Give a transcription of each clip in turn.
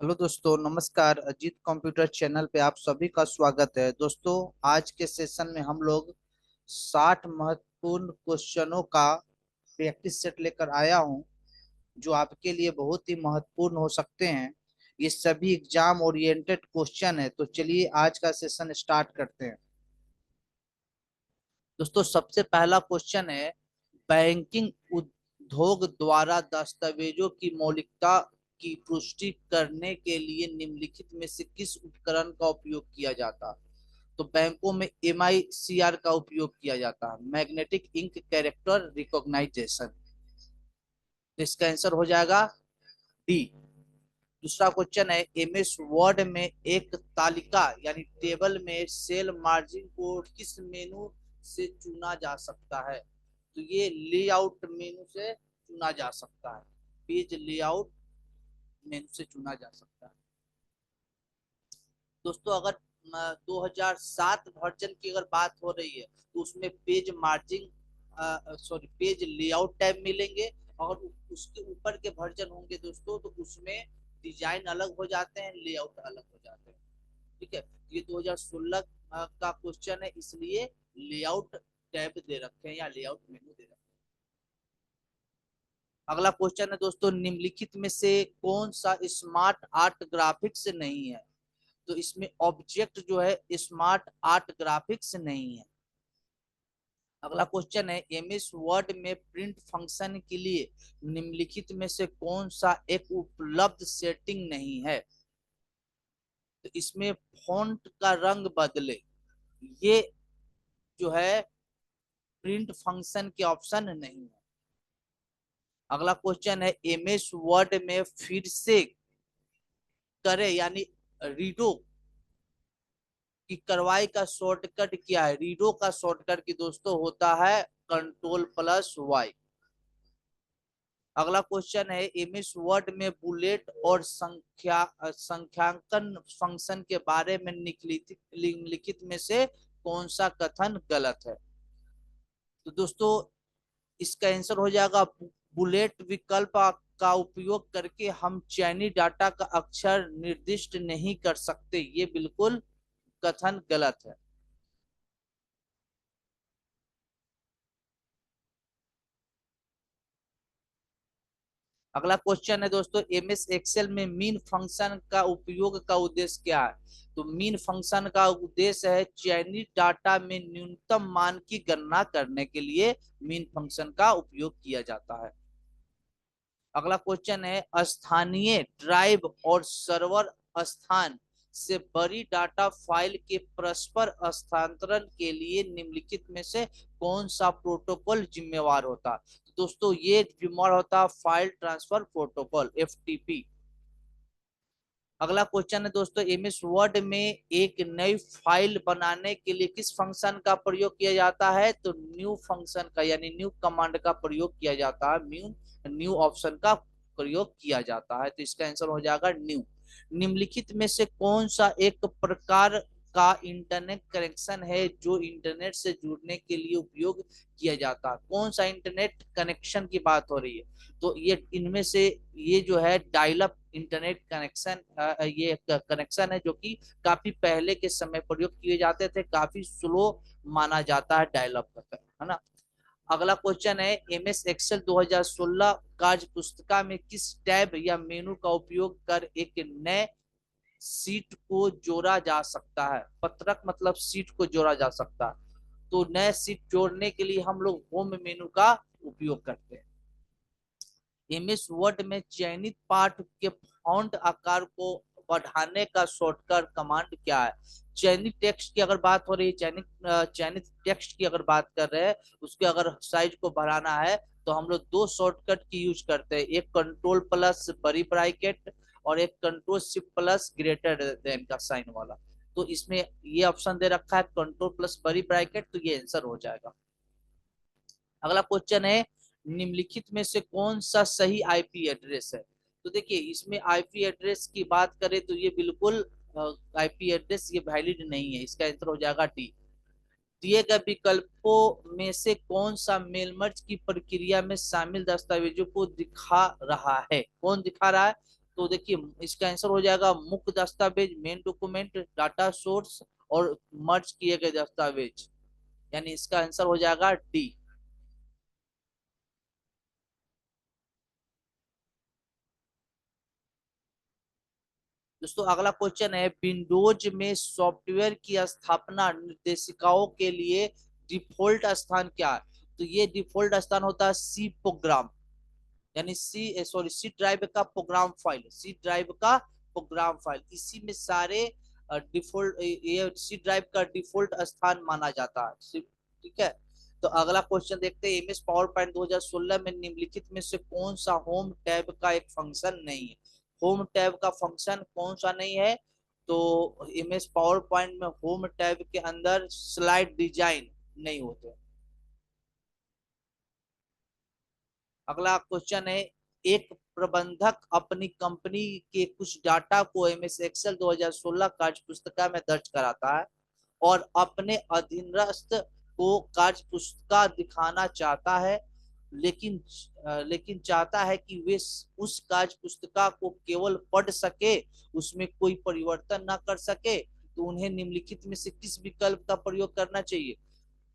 Hello दोस्तों, नमस्कार। Ajit computer channel पे आप सभी का स्वागत है। दोस्तों, आज के सेशन में हम लोग 60 महत्वपूर्ण क्वेश्चनों का प्रैक्टिस सेट लेकर आया हूं, जो आपके लिए बहुत ही महत्वपूर्ण हो सकते हैं। ये सभी एग्जाम ओरिएंटेड क्वेश्चन है। तो चलिए आज का सेशन स्टार्ट करते हैं। दोस्तों, सबसे पहला क्वेश्चन है, बैंकिंग उद्योग द्वारा दस्तावेजों की मौलिकता की पुष्टि करने के लिए निम्नलिखित में से किस उपकरण का उपयोग किया जाता है? तो बैंकों में MICR का उपयोग किया जाता है, मैग्नेटिक इंक कैरेक्टर रिकॉग्नाइजेशन। तो इसका आंसर हो जाएगा डी। दूसरा क्वेश्चन है, MS वर्ड में एक तालिका यानी टेबल में सेल मार्जिन को किस मेनू से चुना जा सकता है? तो ये लेआउट मेनू से चुना जा सकता है, पेज लेआउट मेनू से चुना जा सकता है। दोस्तों, अगर 2007 वर्जन की अगर बात हो रही है तो उसमें page margin page layout tab मिलेंगे। और उसके ऊपर के वर्जन होंगे दोस्तों, तो उसमें डिजाइन अलग हो जाते हैं, लेआउट अलग हो जाते हैं। ठीक है, ये 2016 का क्वेश्चन है, इसलिए लेआउट टैब दे रखे हैं या लेआउट मेनू दे रखे हैं। अगला क्वेश्चन है दोस्तों, निम्नलिखित में से कौन सा स्मार्ट आर्ट ग्राफिक्स नहीं है? तो इसमें ऑब्जेक्ट जो है स्मार्ट आर्ट ग्राफिक्स नहीं है। अगला क्वेश्चन है, MS वर्ड में प्रिंट फंक्शन के लिए निम्नलिखित में से कौन सा एक उपलब्ध सेटिंग नहीं है? तो इसमें फॉन्ट का रंग बदले, ये जो है प्रिंट फंक्शन के ऑप्शन नहीं है। अगला क्वेश्चन है, MS वर्ड में फिर से करे यानी रीडो की कार्रवाई का शॉर्टकट क्या है? रीडो का शॉर्टकट की दोस्तों होता है Ctrl+Y। अगला क्वेश्चन है, MS वर्ड में बुलेट और संख्यांकन फंक्शन के बारे में निम्नलिखित में से कौन सा कथन गलत है? तो दोस्तों, इसका आंसर हो जाएगा बुलेट विकल्प का उपयोग करके हम चयनित डाटा का अक्षर निर्दिष्ट नहीं कर सकते, ये बिल्कुल कथन गलत है। अगला क्वेश्चन है दोस्तों, MS एक्सेल में मीन फंक्शन का उपयोग का उद्देश्य क्या है? तो मीन फंक्शन का उद्देश्य है चयनित डाटा में न्यूनतम मान की गणना करने के लिए मीन फंक्शन का उपयोग किया जाता है। अगला क्वेश्चन है, स्थानीय ड्राइव और सर्वर स्थान से बड़ी डाटा फाइल के परस्पर हस्तांतरण के लिए निम्नलिखित में से कौन सा प्रोटोकॉल जिम्मेवार होता है? तो दोस्तों, ये जिम्मेवार होता है फाइल ट्रांसफर प्रोटोकॉल, FTP। अगला क्वेश्चन है दोस्तों, MS वर्ड में एक नई फाइल बनाने के लिए किस फंक्शन का प्रयोग किया जाता है? तो न्यू फंक्शन का यानी न्यू कमांड का प्रयोग किया जाता है, न्यू न्यू ऑप्शन का प्रयोग किया जाता है। तो इसका आंसर हो जाएगा न्यू। निम्नलिखित में से कौन सा एक प्रकार का इंटरनेट कनेक्शन है जो इंटरनेट से जुड़ने के लिए उपयोग किया जाता है? कौन सा इंटरनेट कनेक्शन की बात हो रही है? तो ये इनमें से ये जो है डायल अप इंटरनेट कनेक्शन, ये कनेक्शन है जो कि काफी पहले के समय प्रयोग किए जाते थे, काफी स्लो माना जाता है डायल अप का, है ना। अगला क्वेश्चन है, MS एक्सेल 2016 कार्य पुस्तिका में किस टैब या मेनू का उपयोग कर एक नए सीट को जोड़ा जा सकता है? पत्रक मतलब सीट को जोड़ा जा सकता है। तो नए सीट जोड़ने के लिए हम लोग होम मेनू का उपयोग करते हैं। MS वर्ड में चयनित पाठ के फॉन्ट आकार को बढ़ाने का शॉर्टकट कमांड क्या है? चयनित टेक्स्ट की अगर बात हो रही है, चयनित टेक्स्ट की अगर बात कर रहे हैं, उसके अगर साइज को बढ़ाना है तो हम लोग दो शॉर्टकट की यूज करते हैं, एक Ctrl+बड़ी ब्रैकेट और एक Ctrl+Shift+ग्रेटर देन का साइन वाला। तो इसमें ये ऑप्शन दे रखा है Ctrl+बड़ी ब्रैकेट, तो ये आंसर हो जाएगा। अगला क्वेश्चन है, निम्नलिखित में से कौन सा सही IP एड्रेस है? तो देखिए, इसमें IP एड्रेस की बात करें तो ये बिल्कुल IP एड्रेस ये वैलिड नहीं है, इसका आंसर हो जाएगा डी। दिए गए विकल्पों में से कौन सा मेल मर्ज की प्रक्रिया में शामिल दस्तावेजों को दिखा रहा है? कौन दिखा रहा है? तो देखिए इसका आंसर हो जाएगा मुख्य दस्तावेज, मेन डॉक्यूमेंट, डाटा सोर्स और मर्ज किए गए दस्तावेज, यानी इसका आंसर हो जाएगा डी। दोस्तों अगला क्वेश्चन है, विंडोज में सॉफ्टवेयर की स्थापना निर्देशिकाओं के लिए डिफॉल्ट स्थान क्या है? तो ये डिफॉल्ट स्थान होता है सी प्रोग्राम, यानी सी ड्राइव का प्रोग्राम फाइल, सी ड्राइव का प्रोग्राम फाइल, इसी में सारे डिफॉल्ट, ये सी ड्राइव का डिफॉल्ट स्थान माना जाता है। ठीक है, तो अगला क्वेश्चन देखते हैं, एमएस पावर पॉइंट 2016 में निम्नलिखित में से कौन सा होम टैब का एक फंक्शन नहीं है? होम टैब का फंक्शन कौन सा नहीं है? तो एमएस पावर पॉइंट में होम टैब के अंदर स्लाइड डिजाइन नहीं होते। अगला क्वेश्चन है, एक प्रबंधक अपनी कंपनी के कुछ डाटा को एमएस एक्सेल 2016 कार्य पुस्तिका में दर्ज कराता है और अपने अधीनस्थ को कार्य पुस्तिका दिखाना चाहता है, लेकिन लेकिन चाहता है कि वे उस कार्य पुस्तिका को केवल पढ़ सके, उसमें कोई परिवर्तन ना कर सके, तो उन्हें निम्नलिखित में से किस विकल्प का प्रयोग करना चाहिए?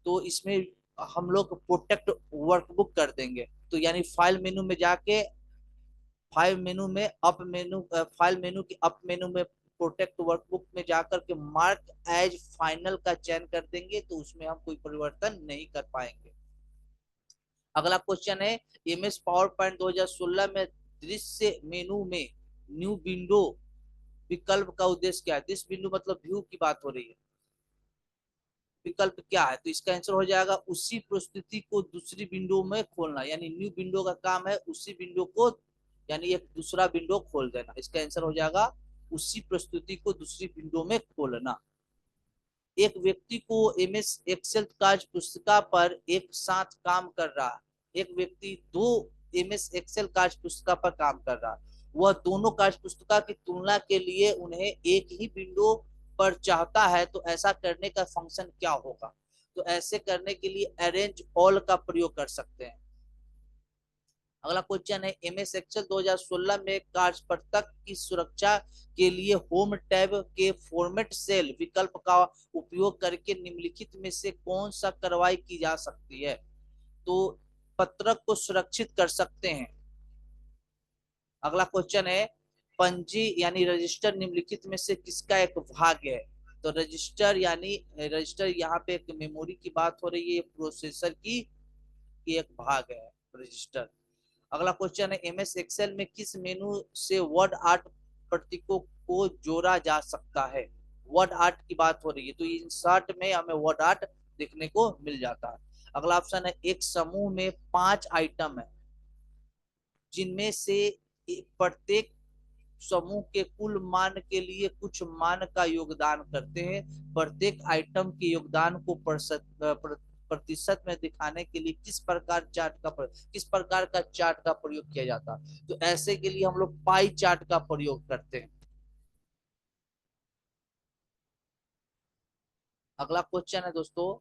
तो इसमें हम लोग प्रोटेक्ट वर्कबुक कर देंगे। तो यानी फाइल मेनू के अप मेनू में प्रोटेक्ट वर्कबुक में जाकर के मार्क एज फाइनल का चयन कर देंगे, तो उसमें हम कोई परिवर्तन नहीं कर पाएंगे। अगला क्वेश्चन है, एमएस पावर पॉइंट 2016 में दृश्य मेनू में न्यू विंडो विकल्प का उद्देश्य क्या है? दिस विंडो मतलब व्यू की बात हो रही है, विकल्प क्या है? तो इसका आंसर हो जाएगा उसी प्रस्तुति को दूसरी विंडो में खोलना, यानी न्यू विंडो का काम है उसी विंडो को, यानी एक दूसरा विंडो खोल देना। इसका आंसर हो जाएगा उसी प्रस्तुति को दूसरी विंडो में खोलना। एक व्यक्ति को एमएस एक्सेल कार्य पुस्तिका पर एक साथ काम कर रहा है, एक व्यक्ति दो एमएस एक्सेल कार्य पुस्तिका पर काम कर रहा है, वह दोनों कार्य पुस्तिका की तुलना के लिए उन्हें एक ही विंडो पर चाहता है, तो ऐसा करने का फंक्शन क्या होगा? तो ऐसे करने के लिए अरेंज ऑल का प्रयोग कर सकते हैं। अगला क्वेश्चन है, एमएस एक्सेल 2016 में कार्यपत्रक की सुरक्षा के लिए होम टैब के फॉर्मेट सेल विकल्प का उपयोग करके निम्नलिखित में से कौन सा कार्रवाई की जा सकती है? तो पत्रक को सुरक्षित कर सकते हैं। अगला क्वेश्चन है, पंजी यानी रजिस्टर निम्नलिखित में से किसका एक भाग है? तो रजिस्टर यहाँ पे एक मेमोरी की बात हो रही है, प्रोसेसर की एक भाग है रजिस्टर। अगला क्वेश्चन है, एमएस एक्सेल में किस मेनू से वर्ड आर्ट प्रतीकों को जोड़ा जा सकता है? वर्ड आर्ट की बात हो रही है, तो इंसर्ट में हमें वर्ड आर्ट देखने को मिल जाता है। अगला ऑप्शन है, एक समूह में 5 आइटम है जिनमें से प्रत्येक समूह के कुल मान के लिए कुछ मान का योगदान करते हैं, प्रत्येक आइटम के योगदान को प्रतिशत में दिखाने के लिए किस प्रकार का चार्ट का प्रयोग किया जाता है? तो ऐसे के लिए हम लोग पाई चार्ट का प्रयोग करते हैं। अगला क्वेश्चन है दोस्तों,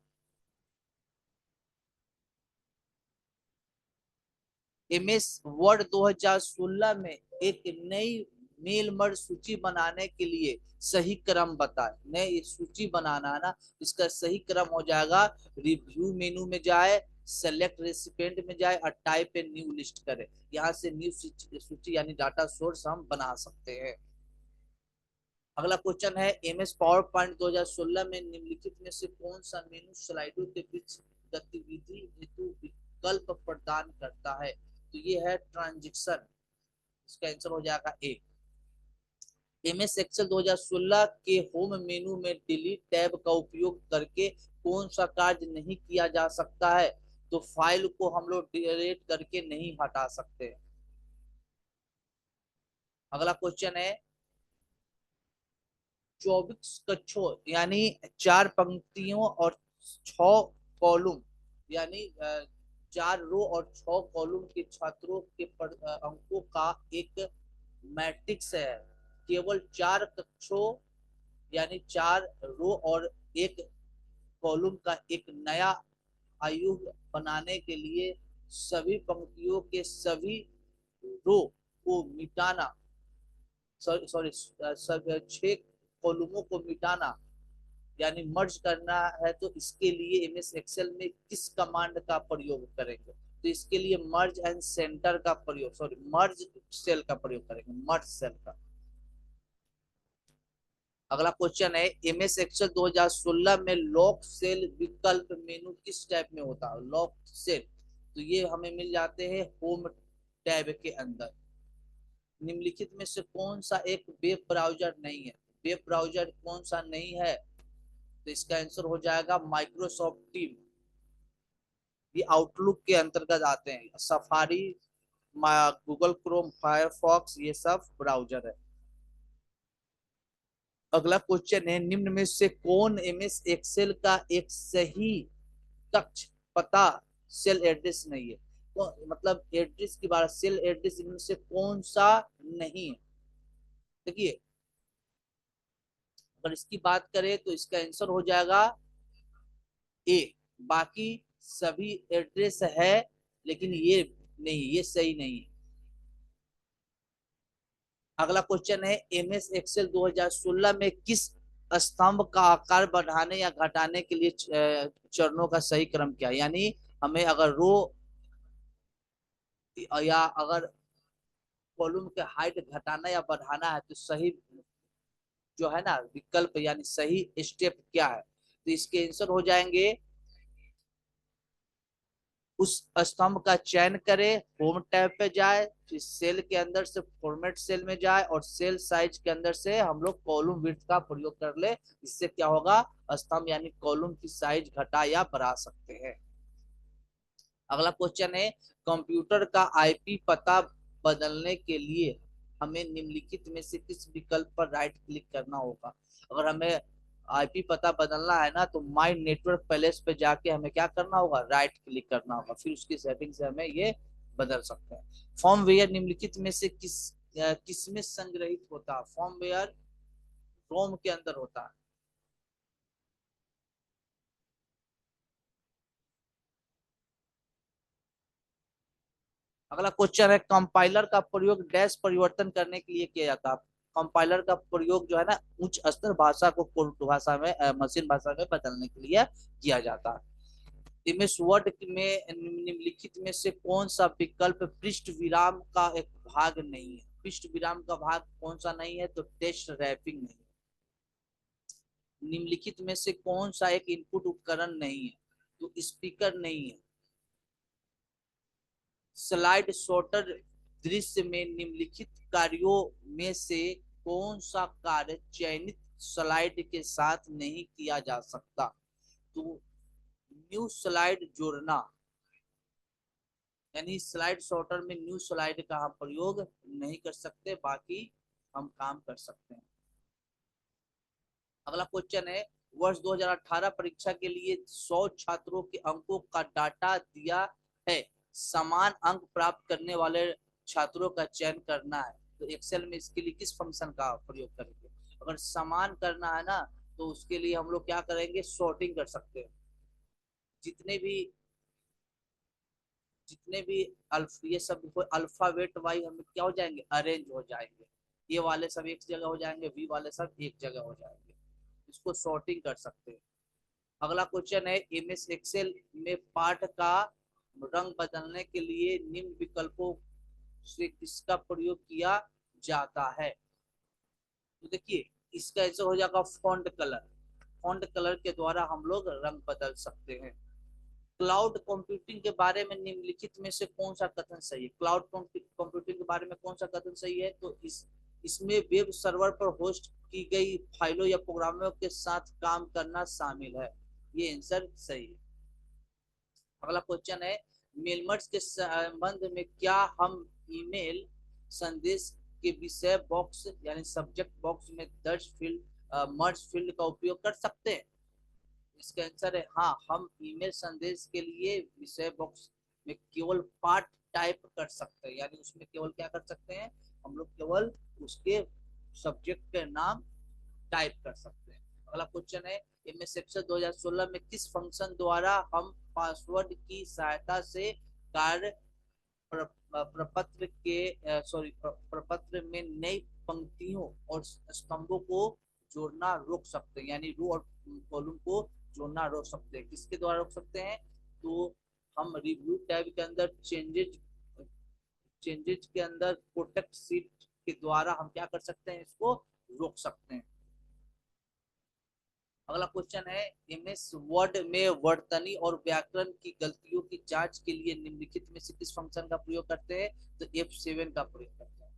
एमएस वर्ड 2016 में एक नई मेल मर्ज सूची बनाने के लिए सही क्रम बताए। नई सूची बनाना है ना, इसका सही क्रम हो जाएगा, रिव्यू मेनू में जाए, सेलेक्ट रेसिपिएंट में जाए और टाइप ए न्यू लिस्ट करे, यहाँ से न्यू सूची यानी डाटा सोर्स हम बना सकते हैं। अगला क्वेश्चन है, एमएस पावर पॉइंट 2016 में निम्नलिखित में से कौन सा मेनू स्लाइडों के बीच गतिविधि हेतु विकल्प प्रदान करता है? तो ये है ट्रांजिशन, इसका आंसर हो जाएगा ए। एमएस एक्सेल 2016 के होम मेनू में डिलीट टैब का उपयोग करके कौन सा कार्य नहीं किया जा सकता है? तो फाइल को हम लोग डिलीट करके नहीं हटा सकते। अगला क्वेश्चन है, 24 कक्षों यानी 4 पंक्तियों और 6 कॉलम, यानी 4 रो और 6 कॉलम के छात्रों के अंकों का एक मैट्रिक्स है। केवल 4 कक्षों यानी 4 रो और एक कॉलम का एक नया आयुग बनाने के लिए सभी पंक्तियों के सभी रो को मिटाना सॉरी सॉरी सब 6 कॉलमों को मिटाना यानी मर्ज करना है, तो इसके लिए एमएस एक्सेल में किस कमांड का प्रयोग करेंगे? तो इसके लिए मर्ज एंड सेंटर का प्रयोग, सॉरी मर्ज सेल का प्रयोग करेंगे, मर्ज सेल का। अगला क्वेश्चन है एमएस एक्सेल 2016 में लॉक सेल विकल्प मेनू किस टाइप में होता है? लॉक सेल, तो ये हमें मिल जाते हैं होम टैब के अंदर। निम्नलिखित में से कौन सा एक वेब ब्राउजर नहीं है? वेब ब्राउजर कौन सा नहीं है? तो इसका आंसर हो जाएगा माइक्रोसॉफ्ट टीम। ये आउटलुक के अंतर्गत आते हैं। सफारी, गूगल क्रोम, फायरफॉक्स, ये सब ब्राउजर है। अगला क्वेश्चन है निम्न में से कौन एमएस एक्सेल का एक सही कक्ष पता सेल एड्रेस नहीं है? तो मतलब एड्रेस की बात, सेल एड्रेस इनमें से कौन सा नहीं है? देखिए, अगर इसकी बात करें तो इसका आंसर हो जाएगा ए। बाकी सभी एड्रेस है, लेकिन ये नहीं, ये सही नहीं है। अगला क्वेश्चन है एमएस एक्सेल 2016 में किस स्तंभ का आकार बढ़ाने या घटाने के लिए चरणों का सही क्रम क्या है? यानी हमें अगर रो या अगर कॉलम के हाइट घटाना या बढ़ाना है, तो सही जो है ना विकल्प यानी सही स्टेप क्या है? तो इसके आंसर हो जाएंगे, उस स्तंभ का चयन करें, होम टैब पे जाए, फिर सेल के अंदर से फॉर्मेट सेल में जाए और सेल साइज के अंदर से हम लोग कॉलम विड्थ का प्रयोग कर ले। इससे क्या होगा, स्तंभ यानी कॉलम की साइज घटा या बढ़ा सकते हैं। अगला क्वेश्चन है कंप्यूटर का आईपी पता बदलने के लिए हमें निम्नलिखित में से किस विकल्प पर राइट क्लिक करना होगा? अगर हमें आईपी पता बदलना है ना, तो माई नेटवर्क पैलेस पे जाके हमें क्या करना होगा, राइट क्लिक करना होगा, फिर उसकी सेटिंग से हमें ये बदल सकते हैं। फॉर्मवेयर निम्नलिखित में से किसमें संग्रहित होता है? फॉर्मवेयर रोम के अंदर होता है। अगला क्वेश्चन है कंपाइलर का प्रयोग डैश परिवर्तन करने के लिए किया जाता है? कंपाइलर का प्रयोग जो है ना उच्च स्तर भाषा को कोड भाषा में मशीन भाषा में बदलने के लिए किया जाता है। इमेज वर्ड में निम्नलिखित में से कौन सा विकल्प पृष्ठ विराम का एक भाग नहीं है? पृष्ठ विराम का भाग कौन सा नहीं है? तो टेस्ट रैपिंग नहीं है। निम्नलिखित में से कौन सा एक इनपुट उपकरण नहीं है? तो स्पीकर नहीं है। स्लाइड शॉर्टर दृश्य में निम्नलिखित कार्यों में से कौन सा कार्य चयनित स्लाइड के साथ नहीं किया जा सकता? तो न्यू स्लाइड जोड़ना, यानी स्लाइड शॉर्टर में न्यू स्लाइड का हम प्रयोग नहीं कर सकते, बाकी हम काम कर सकते हैं। अगला क्वेश्चन है वर्ष 2018 परीक्षा के लिए 100 छात्रों के अंकों का डाटा दिया है, समान अंक प्राप्त करने वाले छात्रों का चयन करना है, तो एक्सेल में इसके लिए किस फंक्शन का प्रयोग करेंगे? अगर समान करना है ना, तो उसके लिए हम लोग क्या करेंगे, सॉर्टिंग कर सकते हैं। जितने भी जितने भी ये सब अल्फाबेट वाइज हम क्या हो जाएंगे, अरेंज हो जाएंगे। ये वाले सब एक जगह हो जाएंगे, वी वाले सब एक जगह हो जाएंगे। इसको सॉर्टिंग कर सकते हैं। अगला क्वेश्चन है एमएस एक्सेल में पाठ का रंग बदलने के लिए निम्न विकल्पों से किसका प्रयोग किया जाता है? तो देखिए, इसका आंसर हो जाएगा फॉन्ट कलर। फॉन्ट कलर के द्वारा हम लोग रंग बदल सकते हैं। क्लाउड कंप्यूटिंग के बारे में निम्नलिखित में से कौन सा कथन सही है? क्लाउड कंप्यूटिंग के बारे में कौन सा कथन सही है? तो इसमें वेब सर्वर पर होस्ट की गई फाइलों या प्रोग्रामों के साथ काम करना शामिल है। ये आंसर सही है। अगला क्वेश्चन है मेलमर्ज के संबंध में क्या हम ईमेल संदेश के विषय बॉक्स यानी सब्जेक्ट बॉक्स में दर्ज फील्ड मर्ज फील्ड का उपयोग कर सकते हैं? इसका आंसर है हाँ, हम ईमेल संदेश के लिए विषय बॉक्स में केवल पार्ट टाइप कर सकते हैं, यानी उसमें केवल क्या कर सकते हैं, हम लोग केवल उसके सब्जेक्ट के नाम टाइप कर सकते हैं। अगला क्वेश्चन है एमएस एक्सेल 2016 में किस फंक्शन द्वारा हम पासवर्ड की सहायता से कार्य प्रपत्र में नई पंक्तियों और स्तंभों को जोड़ना रोक सकते हैं, यानी रो और कॉलम को जोड़ना रोक सकते हैं। किसके द्वारा रोक सकते हैं? तो हम रिव्यू टैब के अंदर चेंजेज चेंजेज के अंदर प्रोटेक्ट सीट के द्वारा हम क्या कर सकते हैं, इसको रोक सकते हैं। अगला क्वेश्चन है, एमएस वर्ड में वर्तनी और व्याकरण की गलतियों की जांच के लिए निम्नलिखित में से किस फंक्शन का प्रयोग करते हैं? तो F7 का प्रयोग करते हैं।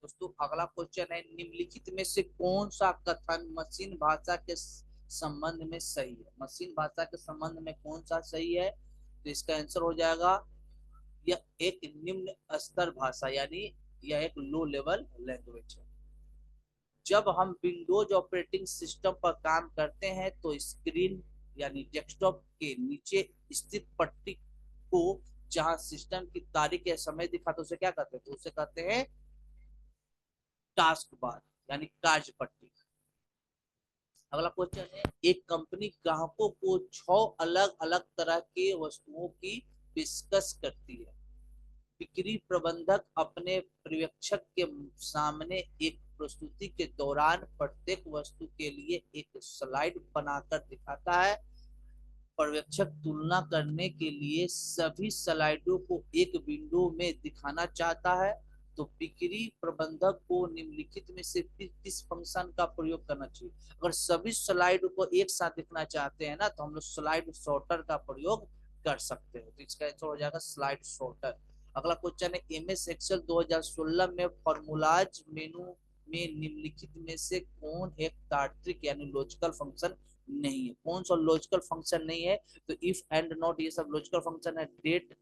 दोस्तों अगला क्वेश्चन है, निम्नलिखित में से कौन सा कथन मशीन भाषा के संबंध में सही है? मशीन भाषा के संबंध में कौन सा सही है? तो इसका आंसर हो जाएगा, यह एक निम्न स्तर भाषा, यानी यह एक लो लेवल लैंग्वेज है। जब हम विंडोज ऑपरेटिंग सिस्टम पर काम करते हैं तो स्क्रीन यानी डेस्कटॉप के नीचे स्थित पट्टी को, जहां सिस्टम की तारीख या समय दिखाते, उसे क्या कहते हैं? तो उसे कहते हैं टास्क बार, यानी कार्य पट्टी। अगला क्वेश्चन है, एक कंपनी ग्राहकों को 6 अलग अलग तरह के वस्तुओं की पेशकश करती है। बिक्री प्रबंधक अपने पर्यवेक्षक के सामने एक प्रस्तुति के दौरान प्रत्येक वस्तु के लिए एक स्लाइड बनाकर दिखाता है। पर्यवेक्षक तुलना करने के लिए सभी स्लाइडों को एक विंडो में दिखाना चाहता है। तो बिक्री प्रबंधक को निम्नलिखित में से किस फंक्शन का प्रयोग करना चाहिए? अगर सभी स्लाइड को एक साथ दिखना चाहते हैं ना, तो हम लोग स्लाइड सॉर्टर का प्रयोग कर सकते हैं। तो इसका आंसर हो जाएगा स्लाइड सॉर्टर। अगला क्वेश्चन है, एमएस एक्सेल 2016 में फॉर्मूलाज मेनू में निम्नलिखित में से कौन एक तार्किक यानी लॉजिकल फंक्शन नहीं है? कौन सा लॉजिकल फंक्शन नहीं है? तो इफ एंड नॉट ये सब लॉजिकल फंक्शन है। Date,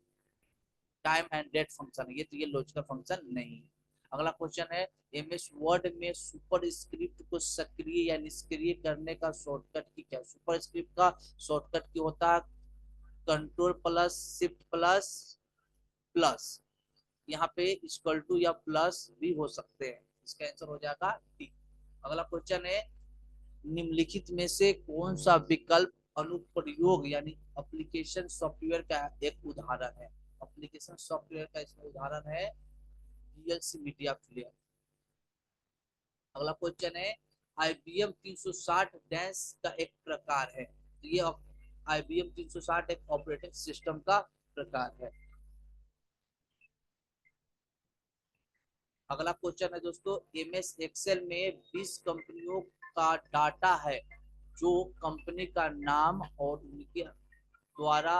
time and date function है, तो ये लॉजिकल फंक्शन नहीं है। अगला क्वेश्चन है, एमएस वर्ड में सुपर स्क्रिप्ट को सक्रिय या निष्क्रिय करने का शॉर्टकट की क्या? सुपर स्क्रिप्ट का शॉर्टकट की होता है control plus shift plus plus. यहाँ पे इक्वल टू या प्लस भी हो सकते हैं। इसका आंसर हो जाएगा डी। अगला क्वेश्चन है, निम्नलिखित में से कौन सा विकल्प अनुप्रयोग यानी एप्लीकेशन सॉफ्टवेयर का एक उदाहरण है? एप्लीकेशन सॉफ्टवेयर का इसमें उदाहरण है वीएलसी मीडिया प्लेयर। अगला क्वेश्चन है, IBM 360 डैश का एक प्रकार है। तो ये IBM 360 एक ऑपरेटिंग सिस्टम का प्रकार है। अगला क्वेश्चन है दोस्तों, एमएस एक्सेल में 20 कंपनियों का डाटा है जो कंपनी का नाम और उनके द्वारा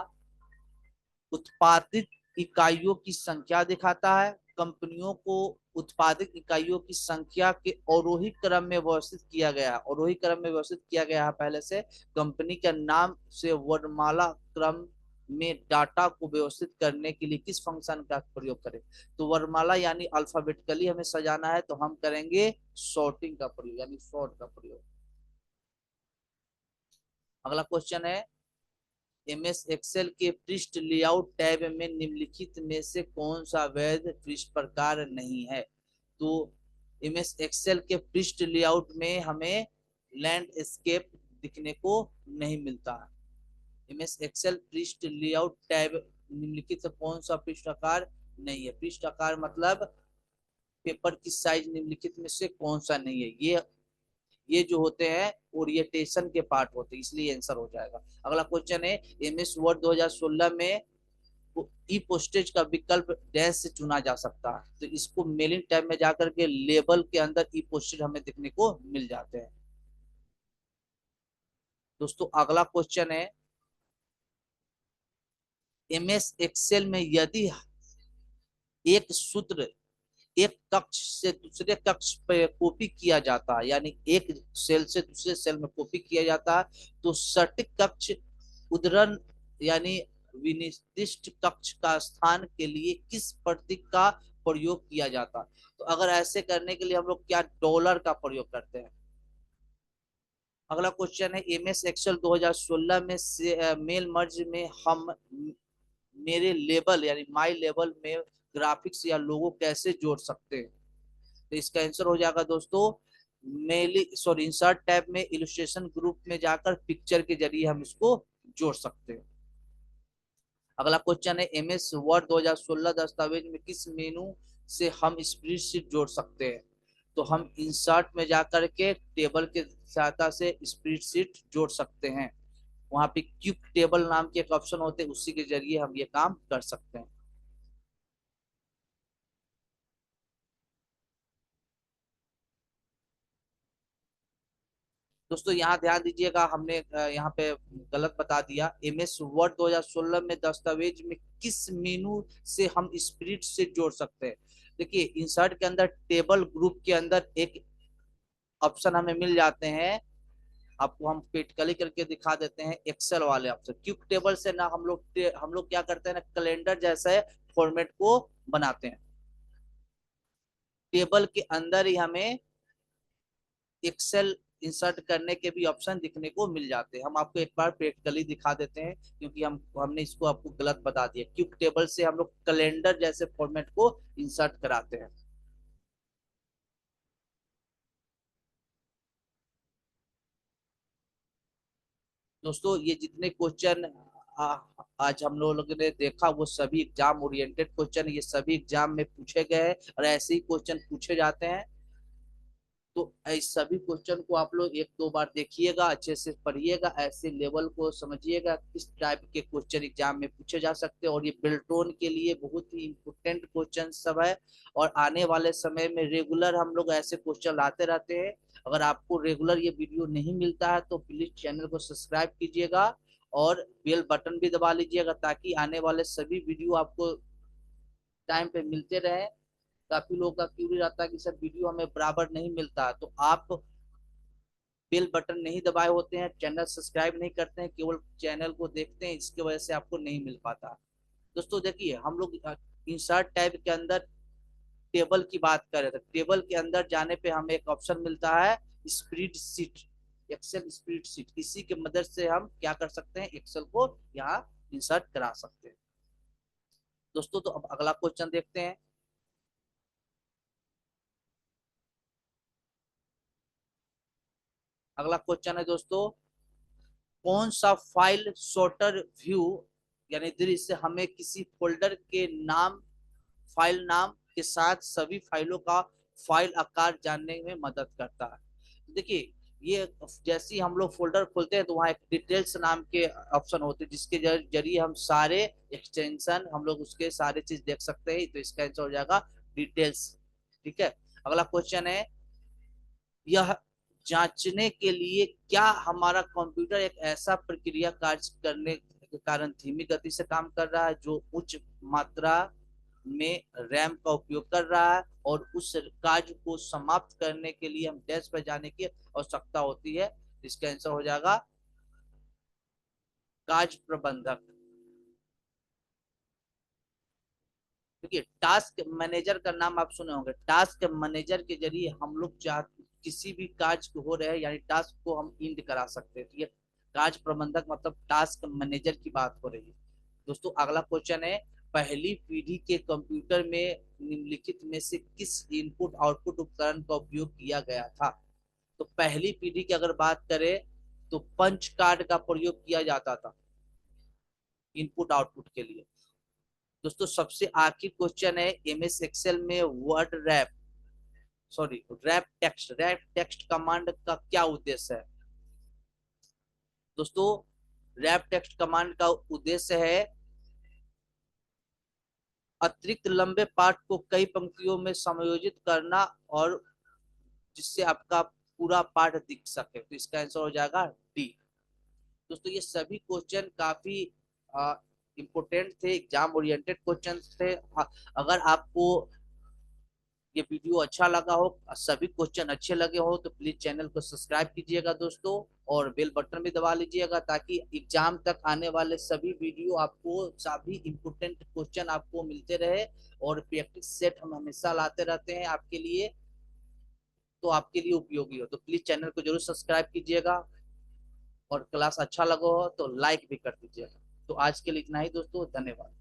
उत्पादित इकाइयों की संख्या दिखाता है। कंपनियों को उत्पादित इकाइयों की संख्या के अवरोही क्रम में व्यवस्थित किया गया है। अवरोही क्रम में व्यवस्थित किया गया है पहले से। कंपनी के नाम से वर्णमाला क्रम में डाटा को व्यवस्थित करने के लिए किस फंक्शन का प्रयोग करें? तो वर्णमाला यानी अल्फाबेटिकली हमें सजाना है, तो हम करेंगे सॉर्टिंग का प्रयोग, यानी सॉर्ट का प्रयोग। अगला क्वेश्चन है, एमएस एक्सेल के पृष्ठ लेआउट टैब में निम्नलिखित में से कौन सा वैध पृष्ठ प्रकार नहीं है? तो एमएस एक्सेल के पृष्ठ लेआउट में हमें लैंडस्केप दिखने को नहीं मिलता है। एमएस एक्सेल पृष्ठ लेआउट टैब निम्नलिखित से कौन सा पृष्ठ आकार नहीं है? पृष्ठ आकार मतलब पेपर की साइज निम्नलिखित में से कौन सा नहीं है? ये जो होते हैं ओरिएंटेशन के पार्ट होते हैं, इसलिए आंसर हो जाएगा। अगला क्वेश्चन है, एमएस वर्ड 2016 में ई पोस्टेज का विकल्प डैश से चुना जा सकता है। तो इसको मेलिंग टैब में जाकर के लेबल के अंदर ई पोस्टेज हमें देखने को मिल जाते हैं। दोस्तों अगला क्वेश्चन है, एमएस एक्सेल में यदि एक सूत्र एक कक्ष से दूसरे कक्ष पे कॉपी किया जाता है, यानी एक सेल से दूसरे सेल में कॉपी किया जाता है, तो सटीक कक्ष उद्धरण यानी विनिर्दिष्ट कक्ष का स्थान के लिए किस प्रतीक का प्रयोग किया जाता है? तो अगर ऐसे करने के लिए हम लोग क्या डॉलर का प्रयोग करते हैं। अगला क्वेश्चन है, एमएस एक्सेल 2016 में से मेल मर्ज में हम मेरे लेबल यानी माई लेबल में ग्राफिक्स या लोगो कैसे जोड़ सकते हैं? तो इसका आंसर हो जाएगा दोस्तों इंसर्ट टैब में इलस्ट्रेशन ग्रुप में जाकर पिक्चर के जरिए हम इसको जोड़ सकते हैं। अगला क्वेश्चन है एमएस वर्ड 2016 दस्तावेज में किस मेनू से हम स्प्रेडशीट जोड़ सकते हैं। तो हम इंसर्ट में जाकर के टेबल के सहायता से स्प्रेडशीट जोड़ सकते हैं। वहां पे क्यूब टेबल नाम के एक ऑप्शन होते हैं, उसी के जरिए हम ये काम कर सकते हैं। दोस्तों यहाँ ध्यान दीजिएगा, हमने यहाँ पे गलत बता दिया। एमएस वर्ड 2016 में दस्तावेज में किस मेनू से हम स्प्रेड से जोड़ सकते हैं। देखिए इंसर्ट के अंदर टेबल ग्रुप के अंदर एक ऑप्शन हमें मिल जाते हैं। आपको हम पेटकली करके दिखा देते हैं, एक्सेल वाले ऑप्शन। क्यूब टेबल से ना हम लोग क्या करते हैं ना, कैलेंडर जैसे फॉर्मेट को बनाते हैं। टेबल के अंदर ही हमें एक्सेल इंसर्ट करने के भी ऑप्शन दिखने को मिल जाते हैं। हम आपको एक बार प्रैक्टिकली दिखा देते हैं, क्योंकि हमने इसको आपको गलत बता दिया। क्यूब टेबल से हम लोग कैलेंडर जैसे फॉर्मेट को इंसर्ट कराते हैं। दोस्तों ये जितने क्वेश्चन आज हम लोगों ने देखा, वो सभी एग्जाम ओरिएंटेड क्वेश्चन, ये सभी एग्जाम में पूछे गए हैं और ऐसे ही क्वेश्चन पूछे जाते हैं। तो इस सभी क्वेश्चन को आप लोग एक दो बार देखिएगा, अच्छे से पढ़िएगा, ऐसे लेवल को समझिएगा किस टाइप के क्वेश्चन एग्जाम में पूछे जा सकते हैं। और ये बिल्टोन के लिए बहुत ही इंपोर्टेंट क्वेश्चन सब है, और आने वाले समय में रेगुलर हम लोग ऐसे क्वेश्चन लाते रहते हैं। अगर आपको रेगुलर ये वीडियो नहीं मिलता है तो प्लीज चैनल को सब्सक्राइब कीजिएगा और बेल बटन भी दबा लीजिएगा, ताकि आने वाले सभी वीडियो आपको टाइम पे मिलते रहे। काफी लोगों का क्यूरी रहता है कि सर वीडियो हमें बराबर नहीं मिलता, तो आप बेल बटन नहीं दबाए होते हैं, चैनल सब्सक्राइब नहीं करते हैं, केवल चैनल को देखते हैं, इसके वजह से आपको नहीं मिल पाता। दोस्तों देखिए, हम लोग इंसर्ट टैब के अंदर टेबल की बात करें तो टेबल के अंदर जाने पे हमें एक ऑप्शन मिलता है spreadsheet, Excel spreadsheet. इसी के मदद से हम क्या कर सकते हैं, एक्सेल को यहाँ इंसर्ट करा सकते हैं। दोस्तों तो अब अगला क्वेश्चन देखते हैं। अगला क्वेश्चन है दोस्तों, कौन सा फाइल सॉर्टर व्यू यानी दृश्य हमें किसी फोल्डर के नाम, फाइल नाम के साथ सभी फाइलों का फाइल आकार जानने में मदद करता है। देखिए ये जैसे ही हम लोग फोल्डर खोलते हैं तो वहाँ एक डिटेल्स नाम के ऑप्शन होते हैं, जिसके जरिए हम सारे एक्सटेंशन, हम लोग उसके सारे चीज देख सकते हैं। तो इसका आंसर हो जाएगा डिटेल्स। ठीक है, अगला क्वेश्चन है, यह जांचने के लिए क्या हमारा कंप्यूटर एक ऐसा प्रक्रिया कार्य करने के कारण धीमी गति से काम कर रहा है जो उच्च मात्रा में रैम का उपयोग कर रहा है, और उस कार्य को समाप्त करने के लिए हम डैश पर जाने की आवश्यकता होती है। इसका आंसर हो जाएगा कार्य प्रबंधक। देखिए टास्क मैनेजर का नाम आप सुने होंगे। टास्क मैनेजर के जरिए हम लोग चाह किसी भी कार्य हो रहे हैं यानी टास्क को हम इंड करा सकते हैं। तो ये कार्य प्रबंधक मतलब टास्क मैनेजर की बात हो रही है। दोस्तों अगला क्वेश्चन है, पहली पीढ़ी के कंप्यूटर में निम्नलिखित में से किस इनपुट आउटपुट उपकरण का उपयोग किया गया था। तो पहली पीढ़ी की अगर बात करें तो पंच कार्ड का प्रयोग किया जाता था इनपुट आउटपुट के लिए। दोस्तों सबसे आखिरी क्वेश्चन है, एमएस एक्सेल में word rap, sorry wrap text command का क्या उद्देश्य है। दोस्तों रैप टेक्स्ट कमांड का उद्देश्य है अतिरिक्त लंबे पाठ को कई पंक्तियों में समायोजित करना, और जिससे आपका पूरा पाठ दिख सके। तो इसका आंसर हो जाएगा डी। दोस्तों ये सभी क्वेश्चन काफी इम्पोर्टेंट थे, एग्जाम ओरिएंटेड क्वेश्चन थे। अगर आपको ये वीडियो अच्छा लगा हो, सभी क्वेश्चन अच्छे लगे हो, तो प्लीज चैनल को सब्सक्राइब कीजिएगा दोस्तों, और बेल बटन भी दबा लीजिएगा, ताकि एग्जाम तक आने वाले सभी वीडियो आपको, सभी इम्पोर्टेंट क्वेश्चन आपको मिलते रहे। और प्रैक्टिस सेट हम हमेशा लाते रहते हैं आपके लिए, तो आपके लिए उपयोगी हो। तो प्लीज चैनल को जरूर सब्सक्राइब कीजिएगा, और क्लास अच्छा लगा हो तो लाइक भी कर दीजिएगा। तो आज के लिए इतना ही दोस्तों, धन्यवाद।